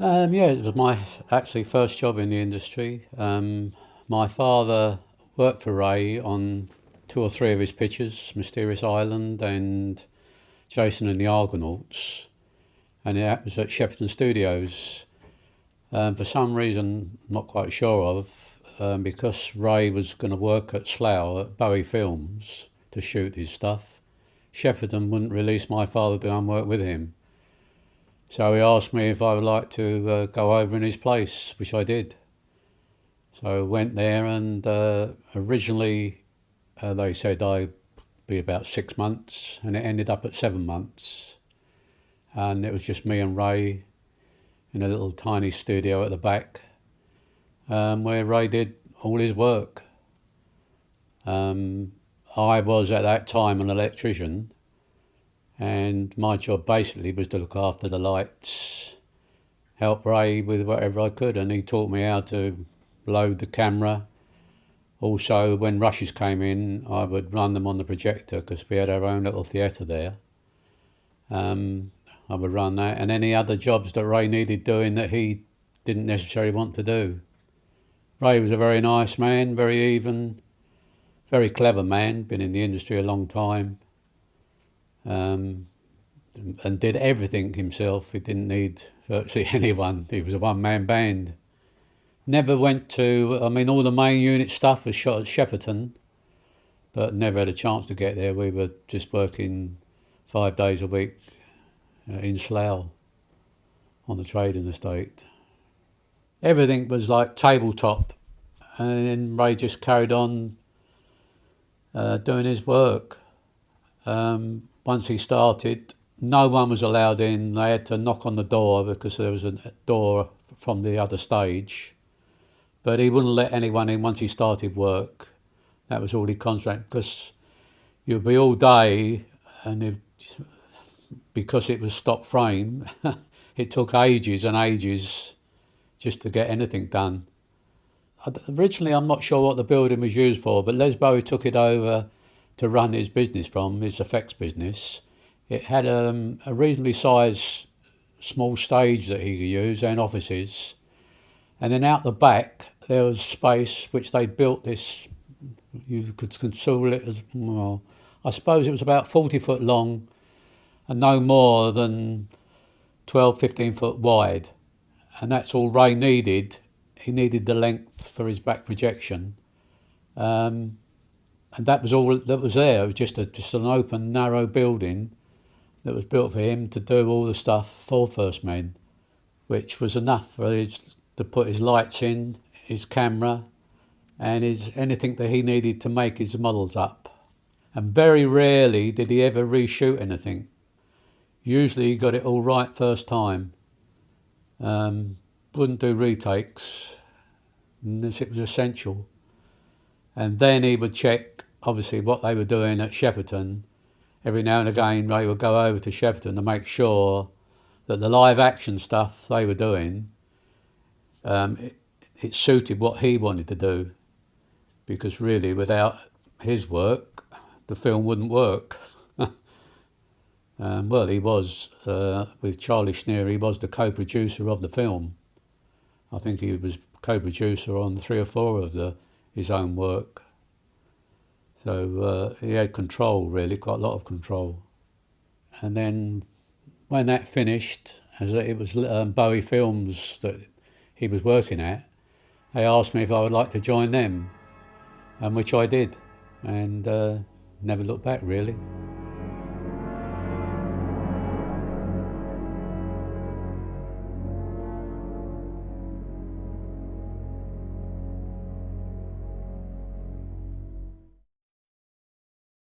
Yeah, it was my actually first job in the industry. My father worked for Ray on two or three of his pictures, Mysterious Island and Jason and the Argonauts, and it was at Shepperton Studios. For some reason, not quite sure of, because Ray was going to work at Slough at Bowie Films to shoot his stuff, Shepperton wouldn't release my father to go and work with him. So he asked me if I would like to go over in his place, which I did. So I went there, and originally they said I'd be about 6 months, and it ended up at 7 months. And it was just me and Ray in a little tiny studio at the back, where Ray did all his work. I was at that time an electrician, and my job basically was to look after the lights, help Ray with whatever I could, and he taught me how to load the camera. Also, when rushes came in, I would run them on the projector because we had our own little theatre there. I would run that, and any other jobs that Ray needed doing that he didn't necessarily want to do. Ray was a very nice man, very even, very clever man, been in the industry a long time, and did everything himself. He didn't need virtually anyone. He was a one-man band. Never went to, all the main unit stuff was shot at Shepperton, but never had a chance to get there. We were just working 5 days a week in Slough on the trading estate. Everything was like tabletop, and then Ray just carried on doing his work. Once he started, no one was allowed in. They had to knock on the door because there was a door from the other stage. But he wouldn't let anyone in once he started work. That was all he concentrated, because you'd be all day, and because it was stop frame, it took ages and ages just to get anything done. Originally, I'm not sure what the building was used for, but Les Bowie took it over to run his business from, his effects business. It had a reasonably sized small stage that he could use, and offices. And then out the back, there was space which they built this, you could consider it as, well, I suppose it was about 40 foot long and no more than 12, 15 foot wide. And that's all Ray needed. He needed the length for his back projection. And that was all that was there. It was just an open, narrow building that was built for him to do all the stuff for First Men, which was enough for to put his lights in, his camera, and anything that he needed to make his models up. And very rarely did he ever reshoot anything. Usually he got it all right first time. Wouldn't do retakes unless it was essential. And then he would check, obviously, what they were doing at Shepperton. Every now and again, Ray would go over to Shepperton to make sure that the live action stuff they were doing, it suited what he wanted to do. Because really, without his work, the film wouldn't work. Well, he was, with Charlie Schneer, he was the co-producer of the film. I think he was co-producer on 3 or 4 of his own work. So he had control, really, quite a lot of control. And then when that finished, as it was Bowie Films that he was working at, they asked me if I would like to join them, which I did, and never looked back, really.